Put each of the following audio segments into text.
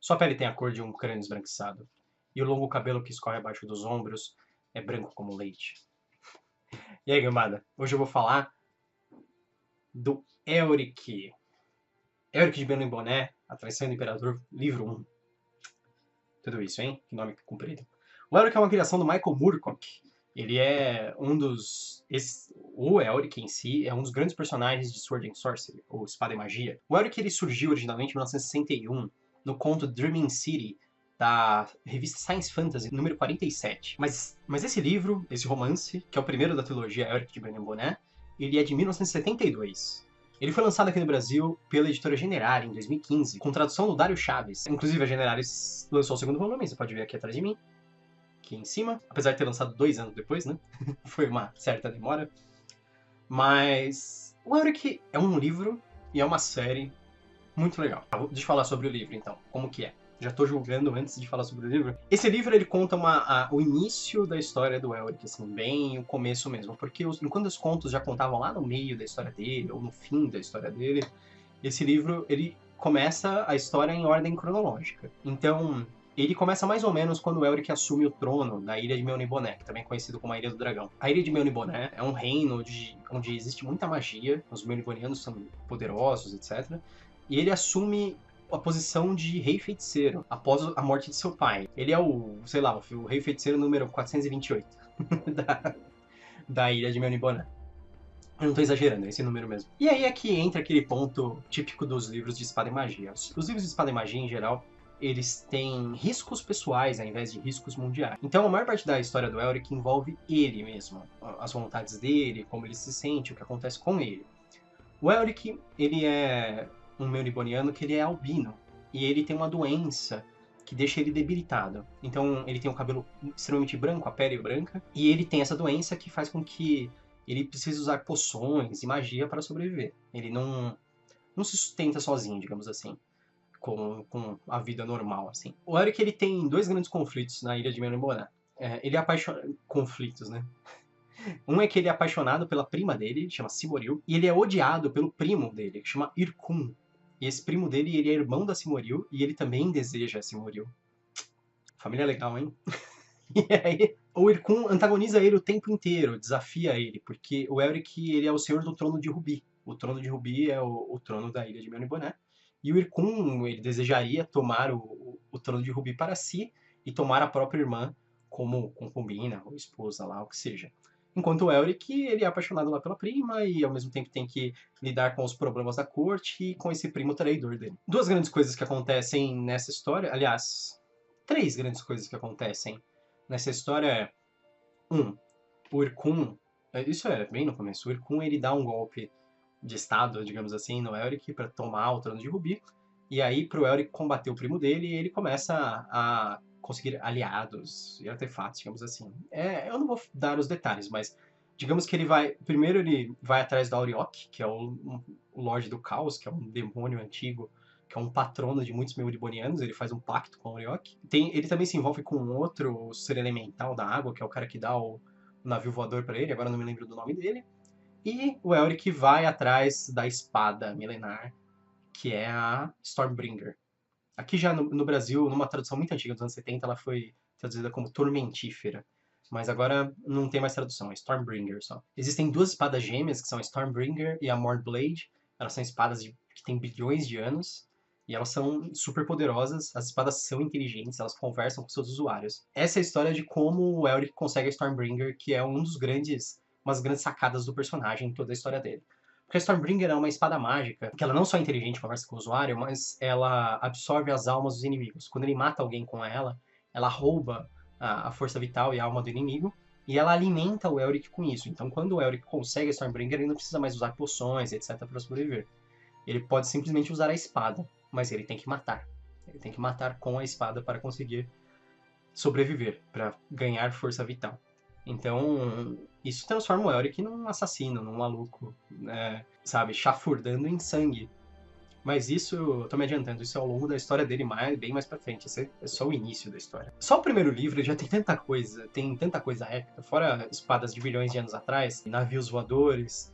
Sua pele tem a cor de um crânio esbranquiçado, e o longo cabelo que escorre abaixo dos ombros é branco como leite. E aí, gambada? Hoje eu vou falar do Elric. Elric de Belo Boné, A Traição do Imperador, livro 1. Tudo isso, hein? Que nome comprido. O Elric é uma criação do Michael Moorcock. Ele é um dos... o Elric em si é um dos grandes personagens de Sword and Sorcery, ou Espada e Magia. O Elric ele surgiu originalmente em 1961, no conto Dreaming City, da revista Science Fantasy, número 47. Mas esse livro, esse romance, que é o primeiro da trilogia Elric de Belo Boné, ele é de 1972. Ele foi lançado aqui no Brasil pela editora Generale em 2015, com tradução do Dário Chaves. Inclusive, a Generale lançou o segundo volume, você pode ver aqui atrás de mim, aqui em cima. Apesar de ter lançado 2 anos depois, né? Foi uma certa demora. Mas o Elric é um livro e é uma série muito legal. Deixa eu falar sobre o livro, então. Como que é? Já tô julgando antes de falar sobre o livro. Esse livro, ele conta o início da história do Elric, assim, bem o começo mesmo. Porque enquanto os contos já contavam lá no meio da história dele, ou no fim da história dele, esse livro, ele começa a história em ordem cronológica. Então, ele começa mais ou menos quando o Elric assume o trono da Ilha de Melniboné, que também é conhecido como a Ilha do Dragão. A Ilha de Melniboné é um reino onde existe muita magia, os Melnibonianos são poderosos, etc. E ele assume a posição de rei feiticeiro após a morte de seu pai. Ele é o rei feiticeiro número 428 da ilha de Melniboné. Eu não tô exagerando, é esse número mesmo. E aí é que entra aquele ponto típico dos livros de espada e magia. Os livros de espada e magia, em geral, eles têm riscos pessoais ao invés de riscos mundiais. Então a maior parte da história do Elric envolve ele mesmo, as vontades dele, como ele se sente, o que acontece com ele. O Elric, ele é um Melniboniano que ele é albino. E ele tem uma doença que deixa ele debilitado. Então ele tem o cabelo extremamente branco, a pele branca. E ele tem essa doença que faz com que ele precise usar poções e magia para sobreviver. Ele não se sustenta sozinho, digamos assim. Com a vida normal, assim. O Elric, ele tem 2 grandes conflitos na Ilha de Melniboné. Ele é apaixonado... Conflitos, né? Um é que ele é apaixonado pela prima dele, que chama Simoril, e ele é odiado pelo primo dele, que chama Irkun. E esse primo dele, ele é irmão da Simoril, e ele também deseja a Simoril. Família legal, hein? E aí, o Irkun antagoniza ele o tempo inteiro, desafia ele, porque o Elric, ele é o senhor do Trono de Rubi. O Trono de Rubi é o trono da Ilha de Melniboné. E o Irkun, ele desejaria tomar o Trono de Rubi para si e tomar a própria irmã como concubina ou esposa lá, o que seja. Enquanto o Elric, ele é apaixonado lá pela prima e ao mesmo tempo tem que lidar com os problemas da corte e com esse primo traidor dele. 2 grandes coisas que acontecem nessa história, aliás, 3 grandes coisas que acontecem nessa história é... o Irkun, isso é bem no começo, o Irkun ele dá um golpe de estado, digamos assim, no Elric para tomar o trono de Rubi, e aí pro Elric combater o primo dele, ele começa a conseguir aliados e artefatos, digamos assim. Eu não vou dar os detalhes, mas digamos que primeiro ele vai atrás da Auriok, que é o Lorde do Caos, que é um demônio antigo, que é um patrono de muitos Melnibonianos, ele faz um pacto com a Auriok. Ele também se envolve com um outro ser elemental da água, que é o cara que dá o navio voador para ele, agora não me lembro do nome dele. E o Elric vai atrás da espada milenar, que é a Stormbringer. Aqui já no Brasil, numa tradução muito antiga, dos anos 70, ela foi traduzida como Tormentífera. Mas agora não tem mais tradução, é Stormbringer só. Existem 2 espadas gêmeas, que são a Stormbringer e a Mornblade. Elas são espadas que têm bilhões de anos. E elas são super poderosas, as espadas são inteligentes, elas conversam com seus usuários. Essa é a história de como o Elric consegue a Stormbringer, que é umas grandes sacadas do personagem em toda a história dele. Porque a Stormbringer é uma espada mágica, que ela não só é inteligente, conversa com o usuário, mas ela absorve as almas dos inimigos. Quando ele mata alguém com ela rouba a força vital e a alma do inimigo, e ela alimenta o Elric com isso. Então, quando o Elric consegue a Stormbringer, ele não precisa mais usar poções, etc, para sobreviver. Ele pode simplesmente usar a espada, mas ele tem que matar. Ele tem que matar com a espada para conseguir sobreviver, para ganhar força vital. Então, isso transforma o Elric num assassino, num maluco, né? Sabe, chafurdando em sangue. Mas isso, eu tô me adiantando, isso é ao longo da história dele bem mais pra frente. Esse é só o início da história. Só o primeiro livro já tem tanta coisa épica, fora espadas de bilhões de anos atrás, navios voadores,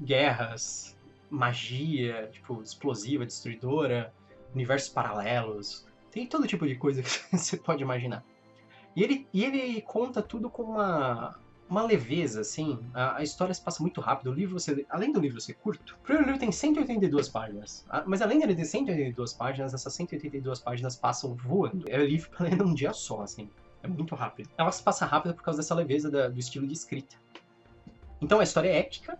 guerras, magia, tipo, explosiva, destruidora, universos paralelos, tem todo tipo de coisa que você pode imaginar. E ele conta tudo com uma leveza, assim. A história se passa muito rápido. O livro, além do livro ser curto, o primeiro livro tem 182 páginas. Mas além dele ter 182 páginas, essas 182 páginas passam voando. É livro pra ler num dia só, assim. É muito rápido. Ela se passa rápido por causa dessa leveza do estilo de escrita. Então a história é épica,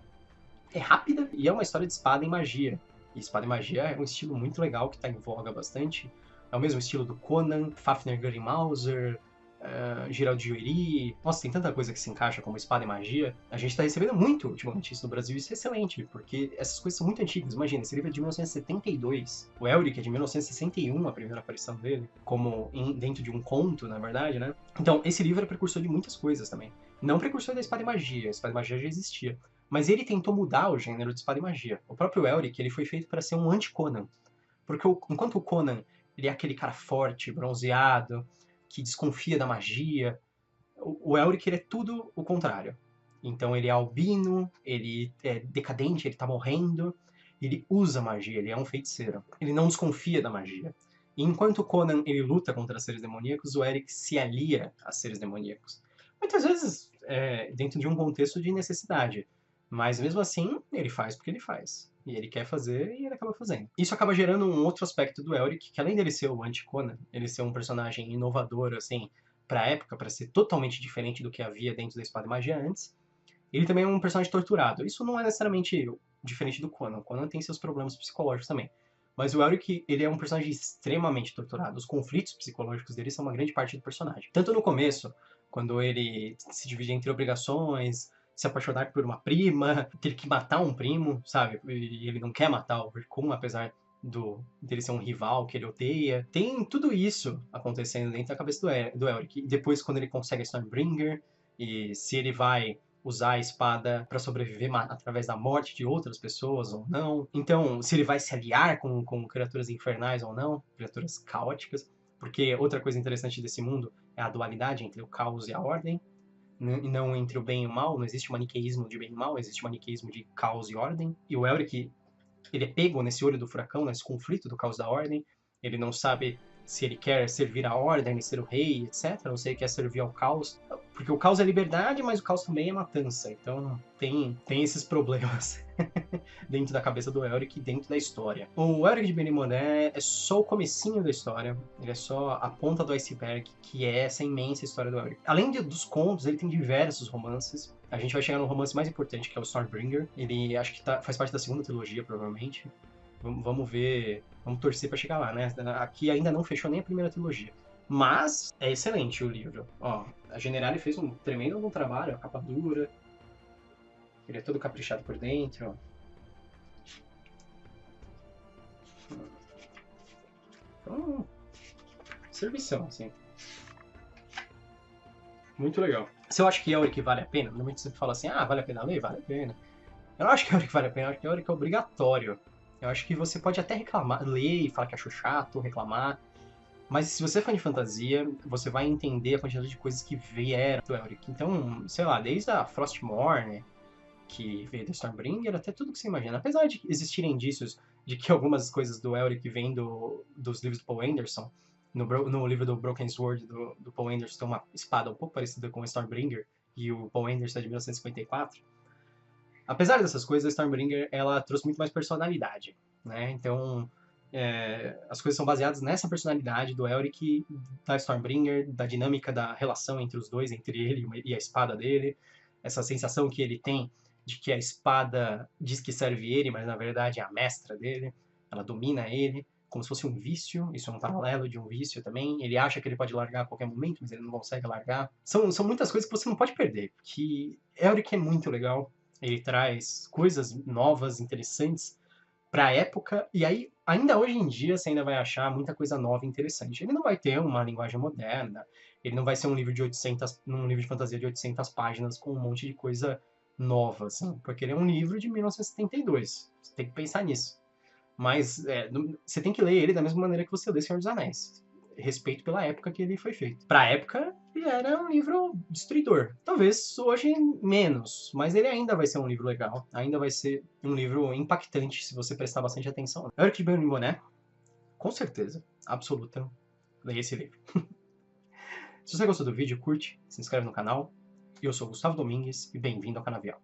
é rápida e é uma história de espada e magia. E espada e magia é um estilo muito legal que está em voga bastante. É o mesmo estilo do Conan, Fafnir Guttenmauser, Gerald de Joiry. Nossa, tem tanta coisa que se encaixa como espada e magia. A gente está recebendo muito ultimamente isso no Brasil, isso é excelente, porque essas coisas são muito antigas. Imagina, esse livro é de 1972. O Elric é de 1961, a primeira aparição dele, como dentro de um conto, na verdade, né? Então, esse livro é precursor de muitas coisas também. Não precursor da espada e magia, a espada e magia já existia. Mas ele tentou mudar o gênero de espada e magia. O próprio Elric, ele foi feito para ser um anti-Conan. Porque enquanto o Conan, ele é aquele cara forte, bronzeado, que desconfia da magia, o Elric, ele é tudo o contrário. Então ele é albino, ele é decadente, ele tá morrendo, ele usa magia, ele é um feiticeiro. Ele não desconfia da magia. E enquanto o Conan, ele luta contra seres demoníacos, o Elric se alia a seres demoníacos. Muitas vezes, dentro de um contexto de necessidade. Mas mesmo assim, ele faz porque ele faz. E ele quer fazer e ele acaba fazendo. Isso acaba gerando um outro aspecto do Elric, que além dele ser o anti-Conan, ele ser um personagem inovador, assim, pra época, para ser totalmente diferente do que havia dentro da Espada e Magia antes, ele também é um personagem torturado. Isso não é necessariamente diferente do Conan. O Conan tem seus problemas psicológicos também. Mas o Elric, ele é um personagem extremamente torturado. Os conflitos psicológicos dele são uma grande parte do personagem. Tanto no começo, quando ele se divide entre obrigações, se apaixonar por uma prima, ter que matar um primo, sabe? E ele não quer matar o Rickon, apesar dele ser um rival que ele odeia. Tem tudo isso acontecendo dentro da cabeça do Elric. E depois, quando ele consegue a Stormbringer, e se ele vai usar a espada para sobreviver através da morte de outras pessoas ou não. Então, se ele vai se aliar com criaturas infernais ou não, criaturas caóticas. Porque outra coisa interessante desse mundo é a dualidade entre o caos e a ordem, e não entre o bem e o mal. Não existe maniqueísmo de bem e mal, existe maniqueísmo de caos e ordem. E o Elric, ele é pego nesse olho do furacão, nesse conflito do caos da ordem. Ele não sabe se ele quer servir a ordem, ser o rei, etc. Ou se ele quer servir ao caos. Porque o caos é liberdade, mas o caos também é matança. Então tem esses problemas dentro da cabeça do Elric e dentro da história. O Elric de Benimoné é só o comecinho da história. Ele é só a ponta do iceberg, que é essa imensa história do Elric. Além dos contos, ele tem diversos romances. A gente vai chegar no romance mais importante, que é o Stormbringer. Ele acho que faz parte da segunda trilogia, provavelmente. Vamos ver, vamos torcer pra chegar lá, né? Aqui ainda não fechou nem a primeira trilogia. Mas é excelente o livro. Ó, a Generale fez um tremendo bom trabalho, a capa dura. Ele é todo caprichado por dentro. Então, servição, assim. Muito legal. Se eu acho que Elric vale a pena, normalmente você fala assim, vale a pena ler? Vale a pena. Eu não acho que Elric vale a pena, eu acho que Elric é obrigatório. Eu acho que você pode até reclamar, ler e falar que achou chato, reclamar. Mas se você é fã de fantasia, você vai entender a quantidade de coisas que vieram do Elric. Então, sei lá, desde a Frostmourne, que veio do Stormbringer, até tudo que você imagina. Apesar de existirem indícios de que algumas coisas do Elric vêm dos livros do Paul Anderson, no livro do Broken Sword do Paul Anderson tem uma espada um pouco parecida com o Stormbringer, e o Paul Anderson é de 1954. Apesar dessas coisas, a Stormbringer ela trouxe muito mais personalidade, né? Então, as coisas são baseadas nessa personalidade do Elric, da Stormbringer, da dinâmica da relação entre os dois, entre ele e a espada dele, essa sensação que ele tem de que a espada diz que serve ele, mas na verdade é a mestra dele, ela domina ele, como se fosse um vício, isso é um paralelo de um vício também, ele acha que ele pode largar a qualquer momento, mas ele não consegue largar. São muitas coisas que você não pode perder, porque Elric é muito legal, ele traz coisas novas, interessantes para a época, e aí, ainda hoje em dia, você ainda vai achar muita coisa nova e interessante. Ele não vai ter uma linguagem moderna, ele não vai ser um livro de fantasia de 800 páginas com um monte de coisa nova, assim, porque ele é um livro de 1972. Você tem que pensar nisso. Mas você tem que ler ele da mesma maneira que você lê Senhor dos Anéis. Respeito pela época que ele foi feito. Pra época, ele era um livro destruidor. Talvez hoje menos, mas ele ainda vai ser um livro legal. Ainda vai ser um livro impactante se você prestar bastante atenção. Elric de Benimoné com certeza, absoluta, leia esse livro. Se você gostou do vídeo, curte, se inscreve no canal. Eu sou Gustavo Domingues e bem-vindo ao Canavial.